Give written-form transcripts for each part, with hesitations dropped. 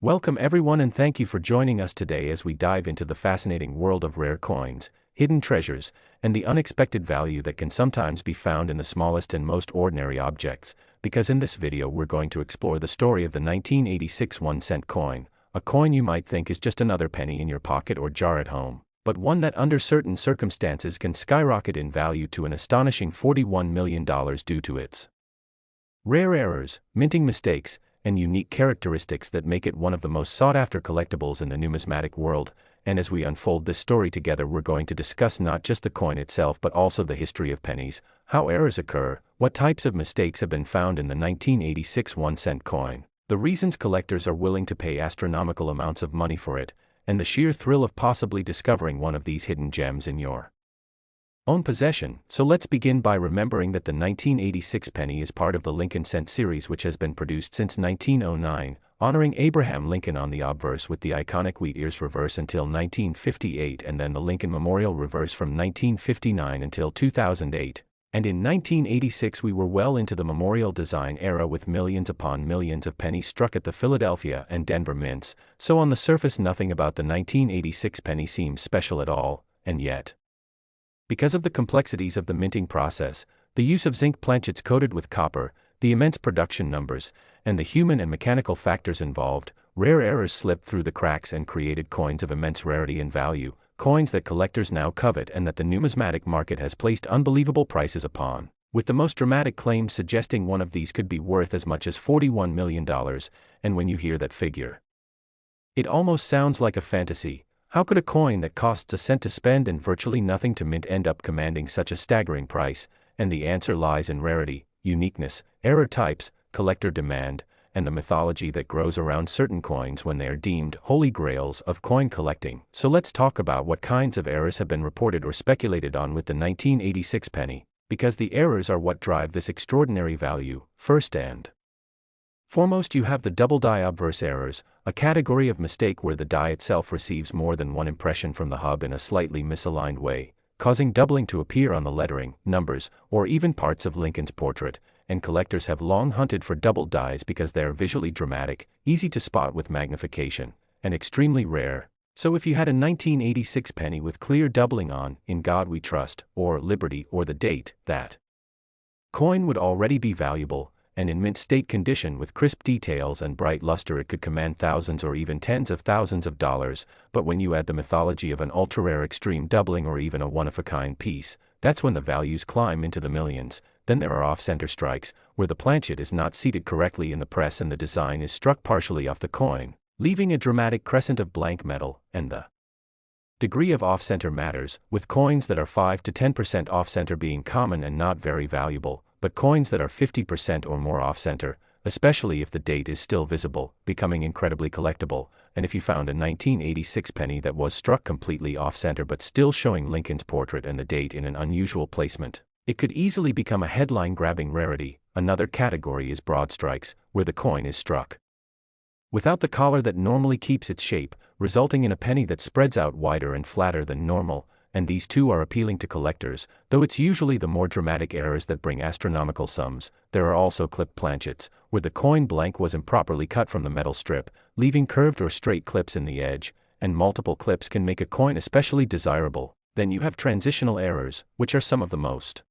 Welcome everyone and thank you for joining us today as we dive into the fascinating world of rare coins, hidden treasures, and the unexpected value that can sometimes be found in the smallest and most ordinary objects, because in this video we're going to explore the story of the 1986 1-cent coin, a coin you might think is just another penny in your pocket or jar at home, but one that under certain circumstances can skyrocket in value to an astonishing $41 million due to its rare errors, minting mistakes, and unique characteristics that make it one of the most sought-after collectibles in the numismatic world. And as we unfold this story together, we're going to discuss not just the coin itself but also the history of pennies, how errors occur, what types of mistakes have been found in the 1986 1-cent coin, the reasons collectors are willing to pay astronomical amounts of money for it, and the sheer thrill of possibly discovering one of these hidden gems in your own possession. So let's begin by remembering that the 1986 penny is part of the Lincoln Cent series, which has been produced since 1909, honoring Abraham Lincoln on the obverse with the iconic wheat ears reverse until 1958 and then the Lincoln Memorial reverse from 1959 until 2008. And in 1986 we were well into the memorial design era with millions upon millions of pennies struck at the Philadelphia and Denver mints, so on the surface nothing about the 1986 penny seems special at all, and yet, because of the complexities of the minting process, the use of zinc planchets coated with copper, the immense production numbers, and the human and mechanical factors involved, rare errors slipped through the cracks and created coins of immense rarity and value, coins that collectors now covet and that the numismatic market has placed unbelievable prices upon, with the most dramatic claims suggesting one of these could be worth as much as $41 million, and when you hear that figure, it almost sounds like a fantasy. How could a coin that costs a cent to spend and virtually nothing to mint end up commanding such a staggering price? And the answer lies in rarity, uniqueness, error types, collector demand, and the mythology that grows around certain coins when they are deemed holy grails of coin collecting. So let's talk about what kinds of errors have been reported or speculated on with the 1986 penny, because the errors are what drive this extraordinary value. First and foremost, you have the double die obverse errors, a category of mistake where the die itself receives more than one impression from the hub in a slightly misaligned way, causing doubling to appear on the lettering, numbers, or even parts of Lincoln's portrait, and collectors have long hunted for double dies because they are visually dramatic, easy to spot with magnification, and extremely rare. So if you had a 1986 penny with clear doubling on "In God We Trust," or "Liberty," or the date, that coin would already be valuable, and in mint state condition with crisp details and bright luster it could command thousands or even tens of thousands of dollars. But when you add the mythology of an ultra-rare extreme doubling or even a one-of-a-kind piece, that's when the values climb into the millions. Then there are off-center strikes, where the planchet is not seated correctly in the press and the design is struck partially off the coin, leaving a dramatic crescent of blank metal, and the degree of off-center matters, with coins that are 5 to 10% off-center being common and not very valuable, but coins that are 50% or more off-center, especially if the date is still visible, becoming incredibly collectible. And if you found a 1986 penny that was struck completely off-center but still showing Lincoln's portrait and the date in an unusual placement, it could easily become a headline-grabbing rarity. Another category is broad strikes, where the coin is struck without the collar that normally keeps its shape, resulting in a penny that spreads out wider and flatter than normal. And these too are appealing to collectors, though it's usually the more dramatic errors that bring astronomical sums. There are also clipped planchets, where the coin blank was improperly cut from the metal strip, leaving curved or straight clips in the edge, and multiple clips can make a coin especially desirable. Then you have transitional errors, which are some of the most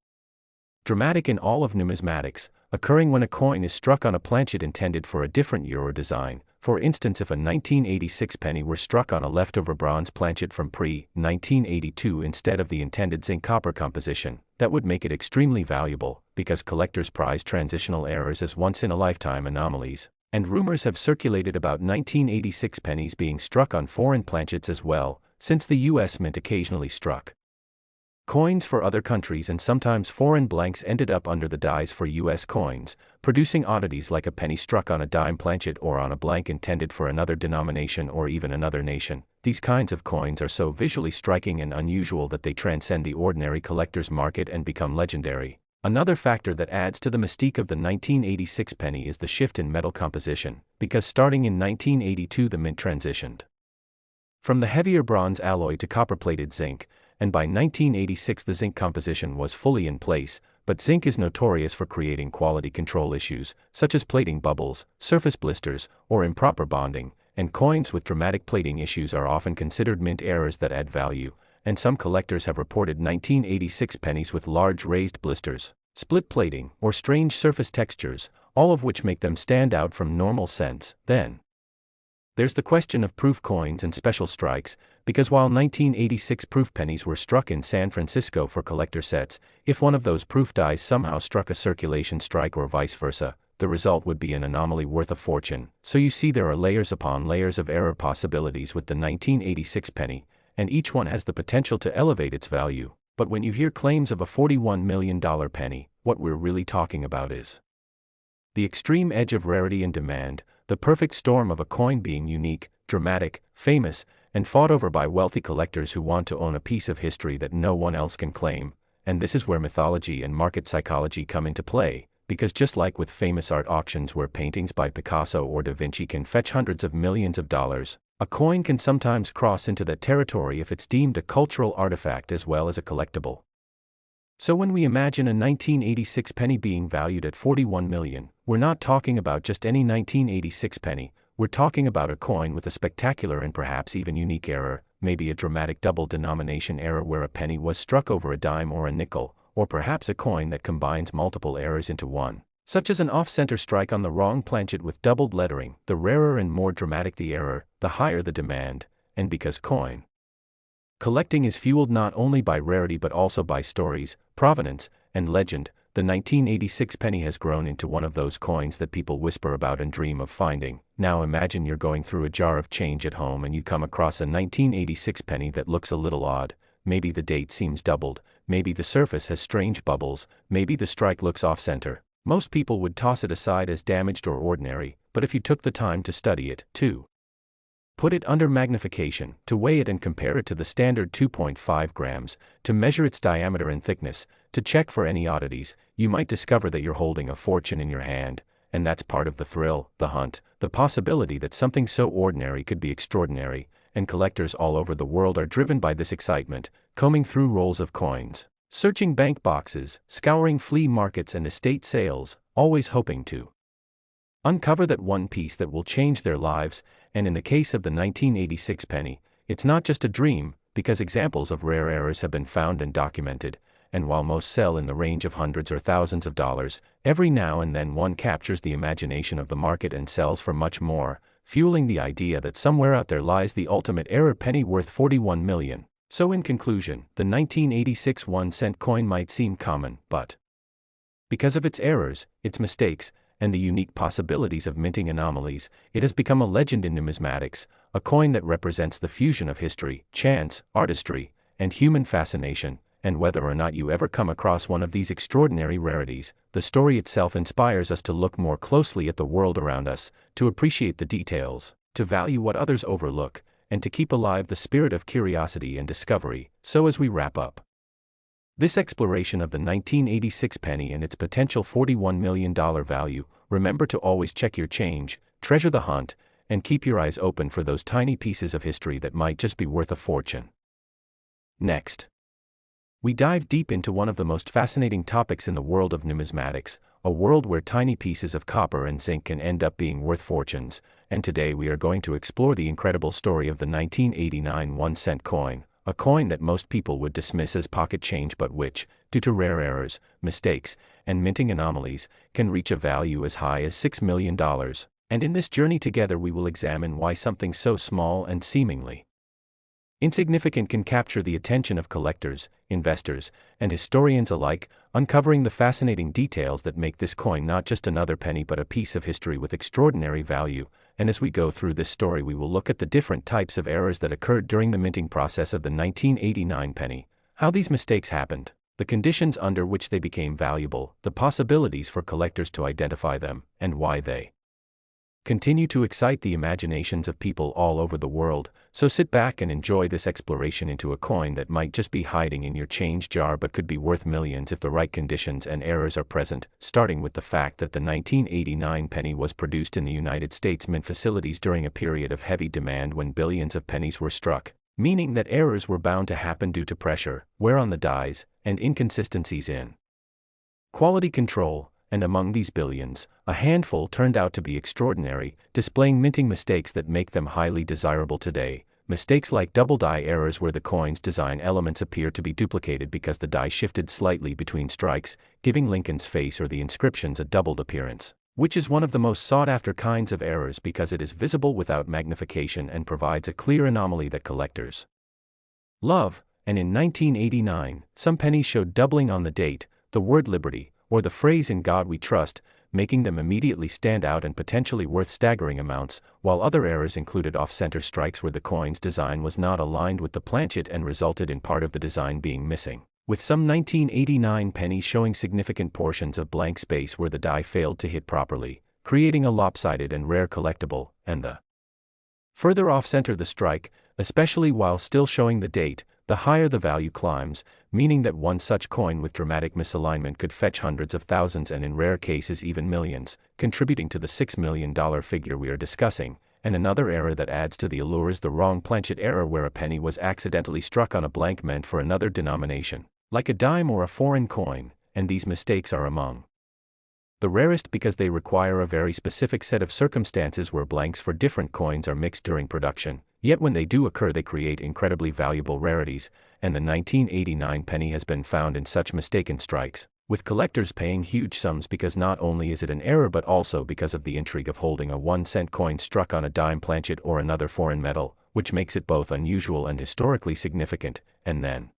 dramatic in all of numismatics, occurring when a coin is struck on a planchet intended for a different year or design. For instance, if a 1986 penny were struck on a leftover bronze planchet from pre-1982 instead of the intended zinc-copper composition, that would make it extremely valuable, because collectors prize transitional errors as once-in-a-lifetime anomalies. And rumors have circulated about 1986 pennies being struck on foreign planchets as well, since the US Mint occasionally struck coins for other countries and sometimes foreign blanks ended up under the dies for US coins, producing oddities like a penny struck on a dime planchet or on a blank intended for another denomination or even another nation. These kinds of coins are so visually striking and unusual that they transcend the ordinary collector's market and become legendary. Another factor that adds to the mystique of the 1986 penny is the shift in metal composition, because starting in 1982 the mint transitioned from the heavier bronze alloy to copper-plated zinc, and by 1986 the zinc composition was fully in place, but zinc is notorious for creating quality control issues, such as plating bubbles, surface blisters, or improper bonding, and coins with dramatic plating issues are often considered mint errors that add value, and some collectors have reported 1986 pennies with large raised blisters, split plating, or strange surface textures, all of which make them stand out from normal cents. Then there's the question of proof coins and special strikes, because while 1986 proof pennies were struck in San Francisco for collector sets, if one of those proof dies somehow struck a circulation strike or vice versa, the result would be an anomaly worth a fortune. So you see, there are layers upon layers of error possibilities with the 1986 penny, and each one has the potential to elevate its value. But when you hear claims of a $41 million penny, what we're really talking about is the extreme edge of rarity and demand, the perfect storm of a coin being unique, dramatic, famous, and fought over by wealthy collectors who want to own a piece of history that no one else can claim. And this is where mythology and market psychology come into play, because just like with famous art auctions where paintings by Picasso or Da Vinci can fetch hundreds of millions of dollars, a coin can sometimes cross into that territory if it's deemed a cultural artifact as well as a collectible. So when we imagine a 1986 penny being valued at $41 million, we're not talking about just any 1986 penny, we're talking about a coin with a spectacular and perhaps even unique error, maybe a dramatic double denomination error where a penny was struck over a dime or a nickel, or perhaps a coin that combines multiple errors into one, such as an off-center strike on the wrong planchet with doubled lettering. The rarer and more dramatic the error, the higher the demand, and because coin collecting is fueled not only by rarity but also by stories, provenance, and legend, the 1986 penny has grown into one of those coins that people whisper about and dream of finding. Now imagine you're going through a jar of change at home and you come across a 1986 penny that looks a little odd. Maybe the date seems doubled, maybe the surface has strange bubbles, maybe the strike looks off-center. Most people would toss it aside as damaged or ordinary, but if you took the time to study it, to put it under magnification, to weigh it and compare it to the standard 2.5 grams, to measure its diameter and thickness, to check for any oddities, you might discover that you're holding a fortune in your hand. And that's part of the thrill, the hunt, the possibility that something so ordinary could be extraordinary, and collectors all over the world are driven by this excitement, combing through rolls of coins, searching bank boxes, scouring flea markets and estate sales, always hoping to uncover that one piece that will change their lives. And in the case of the 1986 penny, it's not just a dream, because examples of rare errors have been found and documented, and while most sell in the range of hundreds or thousands of dollars, every now and then one captures the imagination of the market and sells for much more, fueling the idea that somewhere out there lies the ultimate error penny worth $41 million. So in conclusion, the 1986 1-cent coin might seem common, but because of its errors, its mistakes, and the unique possibilities of minting anomalies, it has become a legend in numismatics, a coin that represents the fusion of history, chance, artistry, and human fascination. And whether or not you ever come across one of these extraordinary rarities, the story itself inspires us to look more closely at the world around us, to appreciate the details, to value what others overlook, and to keep alive the spirit of curiosity and discovery. So as we wrap up this exploration of the 1986 penny and its potential $41 million value, remember to always check your change, treasure the hunt, and keep your eyes open for those tiny pieces of history that might just be worth a fortune. Next, we dive deep into one of the most fascinating topics in the world of numismatics, a world where tiny pieces of copper and zinc can end up being worth fortunes, and today we are going to explore the incredible story of the 1989 1-cent coin, a coin that most people would dismiss as pocket change but which, due to rare errors, mistakes, and minting anomalies, can reach a value as high as $6 million. And in this journey together we will examine why something so small and seemingly insignificant can capture the attention of collectors, investors, and historians alike, uncovering the fascinating details that make this coin not just another penny but a piece of history with extraordinary value. And as we go through this story we will look at the different types of errors that occurred during the minting process of the 1989 penny, how these mistakes happened, the conditions under which they became valuable, the possibilities for collectors to identify them, and why they continue to excite the imaginations of people all over the world. So sit back and enjoy this exploration into a coin that might just be hiding in your change jar but could be worth millions if the right conditions and errors are present, starting with the fact that the 1989 penny was produced in the United States mint facilities during a period of heavy demand when billions of pennies were struck, meaning that errors were bound to happen due to pressure, wear on the dies, and inconsistencies in quality control. and among these billions, a handful turned out to be extraordinary, displaying minting mistakes that make them highly desirable today. Mistakes like double die errors where the coin's design elements appear to be duplicated because the die shifted slightly between strikes, giving Lincoln's face or the inscriptions a doubled appearance, which is one of the most sought-after kinds of errors because it is visible without magnification and provides a clear anomaly that collectors love. And in 1989, some pennies showed doubling on the date, the word liberty, or the phrase "in God we trust," making them immediately stand out and potentially worth staggering amounts, while other errors included off-center strikes where the coin's design was not aligned with the planchet and resulted in part of the design being missing, with some 1989 pennies showing significant portions of blank space where the die failed to hit properly, creating a lopsided and rare collectible. And the further off-center the strike, especially while still showing the date, the higher the value climbs, meaning that one such coin with dramatic misalignment could fetch hundreds of thousands and in rare cases even millions, contributing to the $6 million figure we are discussing. And another error that adds to the allure is the wrong planchet error where a penny was accidentally struck on a blank meant for another denomination, like a dime or a foreign coin, and these mistakes are among the rarest because they require a very specific set of circumstances where blanks for different coins are mixed during production. Yet when they do occur they create incredibly valuable rarities, and the 1989 penny has been found in such mistaken strikes, with collectors paying huge sums because not only is it an error but also because of the intrigue of holding a 1-cent coin struck on a dime planchet or another foreign metal, which makes it both unusual and historically significant. And then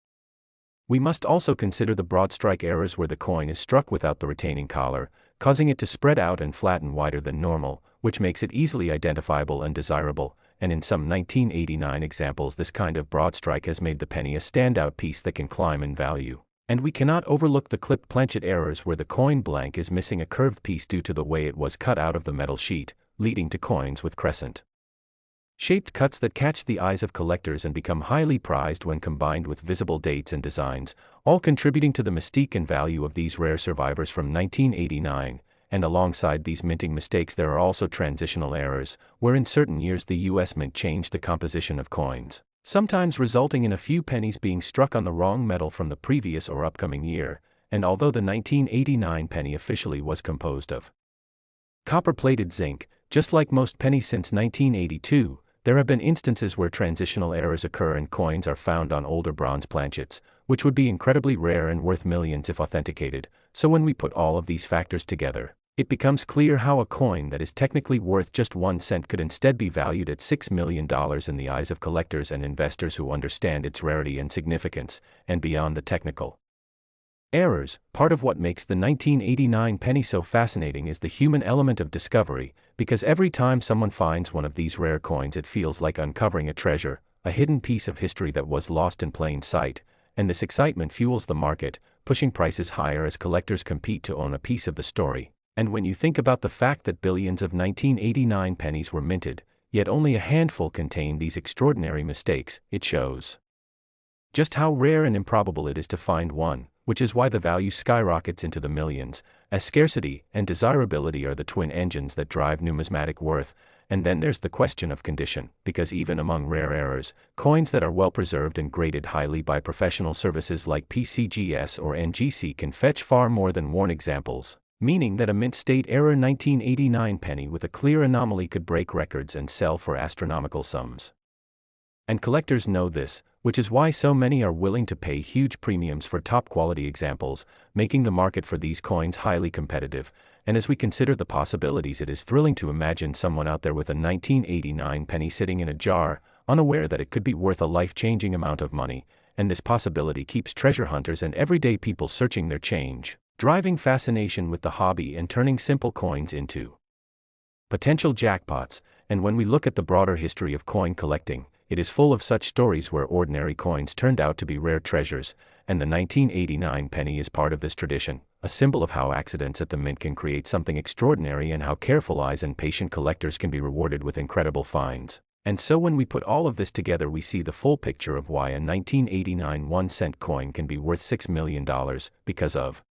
we must also consider the broad strike errors where the coin is struck without the retaining collar, causing it to spread out and flatten wider than normal, which makes it easily identifiable and desirable. And in some 1989 examples this kind of broad strike has made the penny a standout piece that can climb in value. And we cannot overlook the clipped planchet errors where the coin blank is missing a curved piece due to the way it was cut out of the metal sheet, leading to coins with crescent shaped cuts that catch the eyes of collectors and become highly prized when combined with visible dates and designs, all contributing to the mystique and value of these rare survivors from 1989. And alongside these minting mistakes there are also transitional errors, where in certain years the US Mint changed the composition of coins, sometimes resulting in a few pennies being struck on the wrong metal from the previous or upcoming year. And although the 1989 penny officially was composed of copper-plated zinc, just like most pennies since 1982, there have been instances where transitional errors occur and coins are found on older bronze planchets, which would be incredibly rare and worth millions if authenticated. So when we put all of these factors together, it becomes clear how a coin that is technically worth just 1 cent could instead be valued at $6 million in the eyes of collectors and investors who understand its rarity and significance. And beyond the technical errors, part of what makes the 1989 penny so fascinating is the human element of discovery, because every time someone finds one of these rare coins it feels like uncovering a treasure, a hidden piece of history that was lost in plain sight. And this excitement fuels the market, pushing prices higher as collectors compete to own a piece of the story. And when you think about the fact that billions of 1989 pennies were minted, yet only a handful contain these extraordinary mistakes, it shows just how rare and improbable it is to find one, which is why the value skyrockets into the millions, as scarcity and desirability are the twin engines that drive numismatic worth. And then there's the question of condition, because even among rare errors, coins that are well preserved and graded highly by professional services like PCGS or NGC can fetch far more than worn examples, meaning that a mint state error 1989 penny with a clear anomaly could break records and sell for astronomical sums. And collectors know this, which is why so many are willing to pay huge premiums for top-quality examples, making the market for these coins highly competitive. And as we consider the possibilities, it is thrilling to imagine someone out there with a 1989 penny sitting in a jar, unaware that it could be worth a life-changing amount of money. And this possibility keeps treasure hunters and everyday people searching their change, driving fascination with the hobby and turning simple coins into potential jackpots. And when we look at the broader history of coin collecting, it is full of such stories where ordinary coins turned out to be rare treasures, and the 1989 penny is part of this tradition, a symbol of how accidents at the mint can create something extraordinary and how careful eyes and patient collectors can be rewarded with incredible finds. And so when we put all of this together we see the full picture of why a 1989 1-cent coin can be worth $6 million, because of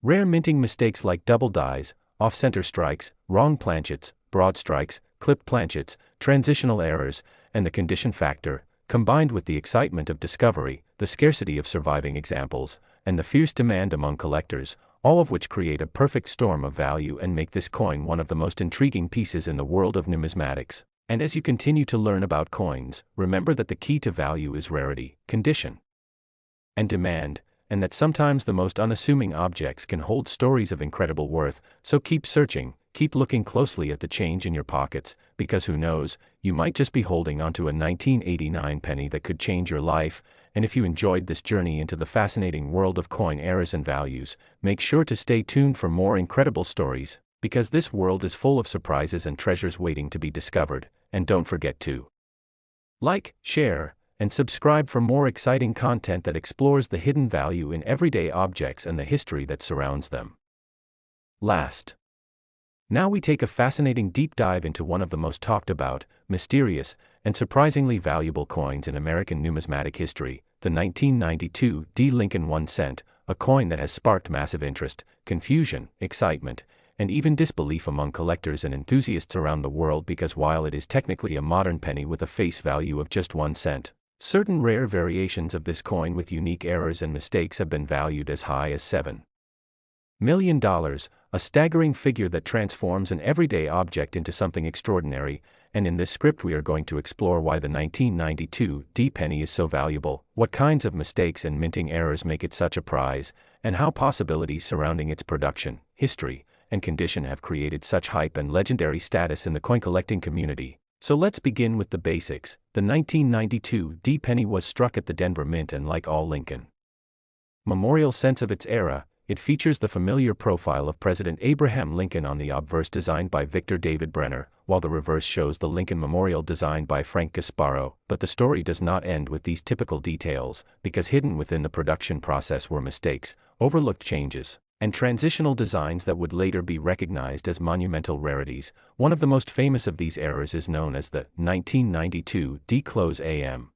rare minting mistakes like double dies, off-center strikes, wrong planchets, broad strikes, clipped planchets, transitional errors, and the condition factor, combined with the excitement of discovery, the scarcity of surviving examples, and the fierce demand among collectors, all of which create a perfect storm of value and make this coin one of the most intriguing pieces in the world of numismatics. And as you continue to learn about coins, remember that the key to value is rarity, condition, and demand, and that sometimes the most unassuming objects can hold stories of incredible worth. So keep searching, keep looking closely at the change in your pockets, because who knows, you might just be holding onto a 1989 penny that could change your life. And if you enjoyed this journey into the fascinating world of coin eras and values, make sure to stay tuned for more incredible stories, because this world is full of surprises and treasures waiting to be discovered. And don't forget to like, share, and subscribe for more exciting content that explores the hidden value in everyday objects and the history that surrounds them. Now we take a fascinating deep dive into one of the most talked about, mysterious, and surprisingly valuable coins in American numismatic history, the 1992 D. Lincoln 1 cent, a coin that has sparked massive interest, confusion, excitement, and even disbelief among collectors and enthusiasts around the world, because while it is technically a modern penny with a face value of just 1 cent, certain rare variations of this coin with unique errors and mistakes have been valued as high as $7 million, a staggering figure that transforms an everyday object into something extraordinary. And in this script we are going to explore why the 1992 D penny is so valuable, what kinds of mistakes and minting errors make it such a prize, and how possibilities surrounding its production, history, and condition have created such hype and legendary status in the coin collecting community. So let's begin with the basics. The 1992 D penny was struck at the Denver Mint, and like all Lincoln memorial cents of its era, it features the familiar profile of President Abraham Lincoln on the obverse designed by Victor David Brenner, while the reverse shows the Lincoln Memorial designed by Frank Gasparo. But the story does not end with these typical details, because hidden within the production process were mistakes, overlooked changes, and transitional designs that would later be recognized as monumental rarities. One of the most famous of these errors is known as the 1992 D-AM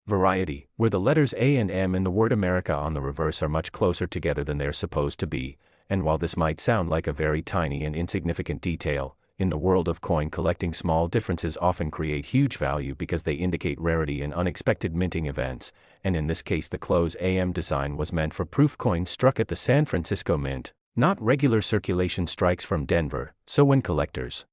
variety, where the letters A and M in the word America on the reverse are much closer together than they're supposed to be. And while this might sound like a very tiny and insignificant detail, in the world of coin collecting small differences often create huge value because they indicate rarity and unexpected minting events. And in this case the AM design was meant for proof coins struck at the San Francisco Mint, not regular circulation strikes from Denver. So when collectors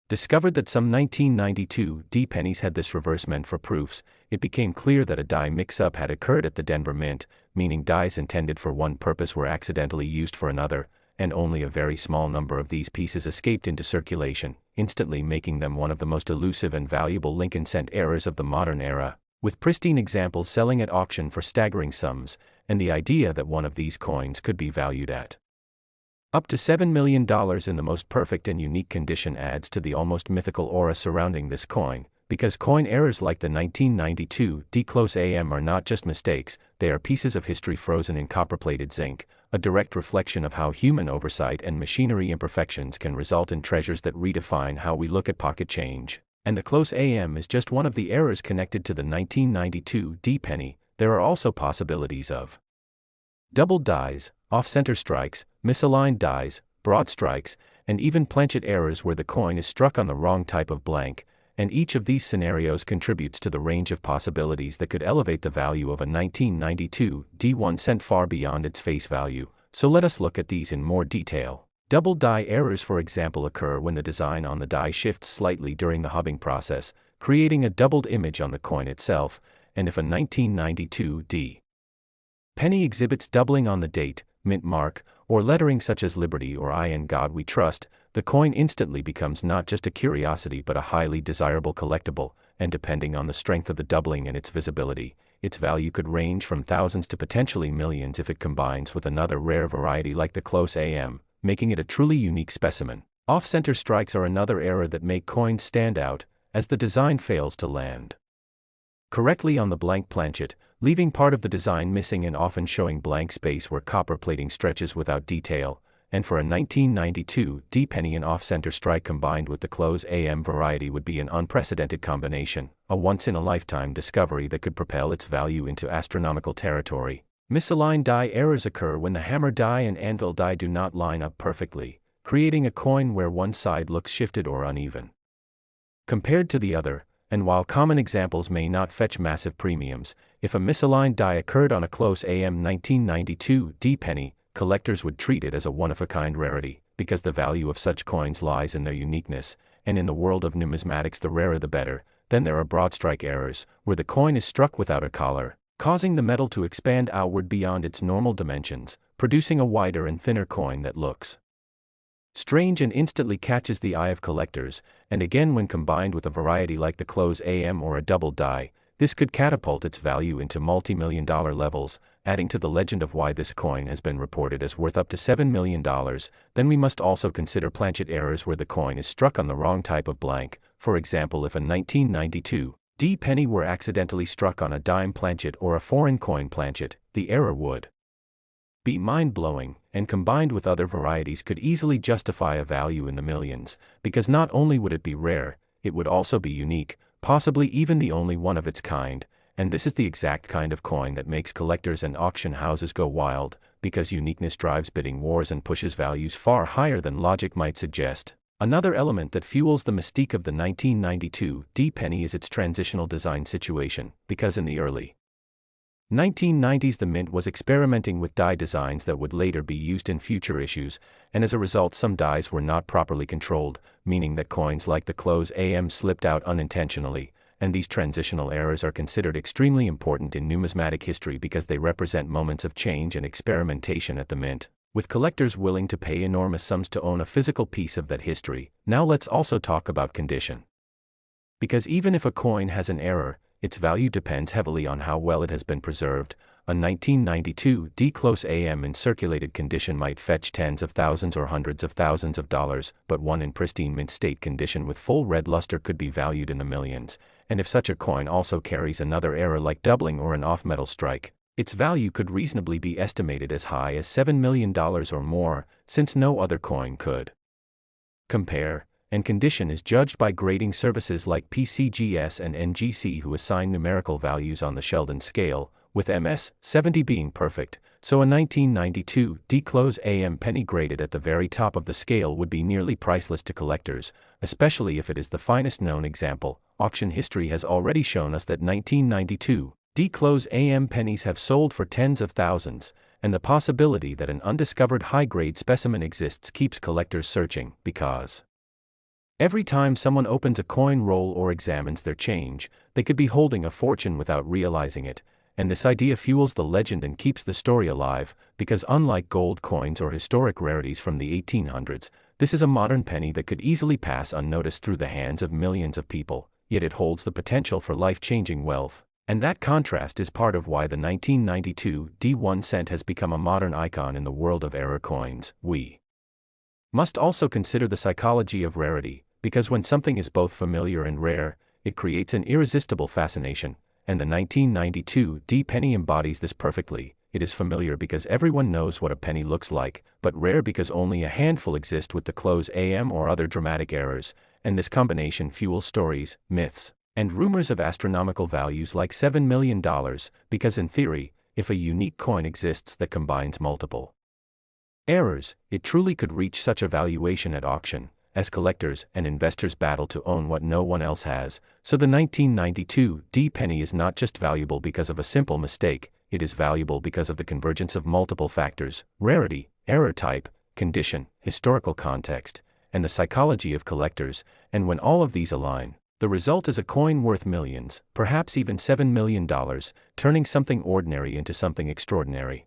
discovered that some 1992 D pennies had this reverse meant for proofs, it became clear that a die mix-up had occurred at the Denver Mint, meaning dies intended for one purpose were accidentally used for another, and only a very small number of these pieces escaped into circulation, instantly making them one of the most elusive and valuable Lincoln cent errors of the modern era, with pristine examples selling at auction for staggering sums. And the idea that one of these coins could be valued at up to $7 million in the most perfect and unique condition adds to the almost mythical aura surrounding this coin, because coin errors like the 1992 D-AM are not just mistakes, they are pieces of history frozen in copper-plated zinc, a direct reflection of how human oversight and machinery imperfections can result in treasures that redefine how we look at pocket change. And the AM is just one of the errors connected to the 1992 D penny. There are also possibilities of doubled dies, off-center strikes, misaligned dies, broad strikes, and even planchet errors where the coin is struck on the wrong type of blank. And each of these scenarios contributes to the range of possibilities that could elevate the value of a 1992 D1 cent far beyond its face value. So let us look at these in more detail. Double die errors, for example, occur when the design on the die shifts slightly during the hubbing process, creating a doubled image on the coin itself. And if a 1992 D penny exhibits doubling on the date, mint mark, or lettering such as Liberty or I in God We Trust, the coin instantly becomes not just a curiosity but a highly desirable collectible. And depending on the strength of the doubling and its visibility, its value could range from thousands to potentially millions if it combines with another rare variety like the AM, making it a truly unique specimen. Off-center strikes are another error that make coins stand out, as the design fails to land correctly on the blank planchet, leaving part of the design missing and often showing blank space where copper plating stretches without detail. And for a 1992 D penny, an off-center strike combined with the AM variety would be an unprecedented combination, a once-in-a-lifetime discovery that could propel its value into astronomical territory. Misaligned die errors occur when the hammer die and anvil die do not line up perfectly, creating a coin where one side looks shifted or uneven compared to the other. And while common examples may not fetch massive premiums, if a misaligned die occurred on a AM 1992 D penny, collectors would treat it as a one-of-a-kind rarity, because the value of such coins lies in their uniqueness, and in the world of numismatics the rarer the better. Then there are broad strike errors, where the coin is struck without a collar, causing the metal to expand outward beyond its normal dimensions, producing a wider and thinner coin that looks strange and instantly catches the eye of collectors. And again, when combined with a variety like the close AM or a double die, this could catapult its value into multi-million-dollar levels, adding to the legend of why this coin has been reported as worth up to $7 million. Then we must also consider planchet errors where the coin is struck on the wrong type of blank. For example, if a 1992 D penny were accidentally struck on a dime planchet or a foreign coin planchet, the error would be mind-blowing, and combined with other varieties could easily justify a value in the millions, because not only would it be rare, it would also be unique, possibly even the only one of its kind. And this is the exact kind of coin that makes collectors and auction houses go wild, because uniqueness drives bidding wars and pushes values far higher than logic might suggest. Another element that fuels the mystique of the 1992 D penny is its transitional design situation, because in the early 1990s the mint was experimenting with die designs that would later be used in future issues, and as a result some dies were not properly controlled, meaning that coins like the close AM slipped out unintentionally. And these transitional errors are considered extremely important in numismatic history because they represent moments of change and experimentation at the mint, with collectors willing to pay enormous sums to own a physical piece of that history. Now let's also talk about condition. Because even if a coin has an error, its value depends heavily on how well it has been preserved. A 1992 D close AM in circulated condition might fetch tens of thousands or hundreds of thousands of dollars, but one in pristine mint state condition with full red luster could be valued in the millions. And if such a coin also carries another error like doubling or an off-metal strike, its value could reasonably be estimated as high as $7 million or more, since no other coin could compare. And condition is judged by grading services like PCGS and NGC, who assign numerical values on the Sheldon scale, with MS 70 being perfect. So a 1992 D close AM penny graded at the very top of the scale would be nearly priceless to collectors, especially if it is the finest known example. Auction history has already shown us that 1992 D close AM pennies have sold for tens of thousands, and the possibility that an undiscovered high-grade specimen exists keeps collectors searching, because every time someone opens a coin roll or examines their change, they could be holding a fortune without realizing it. And this idea fuels the legend and keeps the story alive, because unlike gold coins or historic rarities from the 1800s, this is a modern penny that could easily pass unnoticed through the hands of millions of people, yet it holds the potential for life-changing wealth. And that contrast is part of why the 1992 D1 cent has become a modern icon in the world of error coins. We must also consider the psychology of rarity, because when something is both familiar and rare, it creates an irresistible fascination, and the 1992 D penny embodies this perfectly. It is familiar because everyone knows what a penny looks like, but rare because only a handful exist with the close AM or other dramatic errors, and this combination fuels stories, myths, and rumors of astronomical values like $7 million, because in theory, if a unique coin exists that combines multiple errors, it truly could reach such a valuation at auction, as collectors and investors battle to own what no one else has. So the 1992 D penny is not just valuable because of a simple mistake, it is valuable because of the convergence of multiple factors: rarity, error type, condition, historical context, and the psychology of collectors. And when all of these align, the result is a coin worth millions, perhaps even $7 million, turning something ordinary into something extraordinary.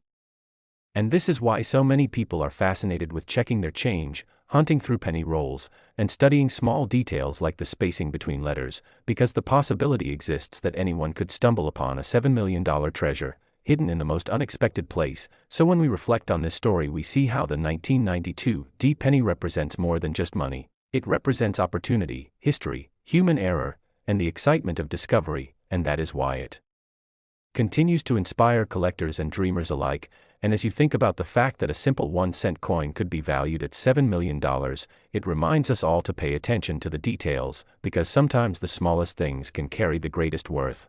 And this is why so many people are fascinated with checking their change, hunting through penny rolls, and studying small details like the spacing between letters, because the possibility exists that anyone could stumble upon a $7 million treasure, hidden in the most unexpected place. So when we reflect on this story, we see how the 1992 D penny represents more than just money. It represents opportunity, history, human error, and the excitement of discovery, and that is why it continues to inspire collectors and dreamers alike. And as you think about the fact that a simple 1-cent coin could be valued at $7 million, it reminds us all to pay attention to the details, because sometimes the smallest things can carry the greatest worth.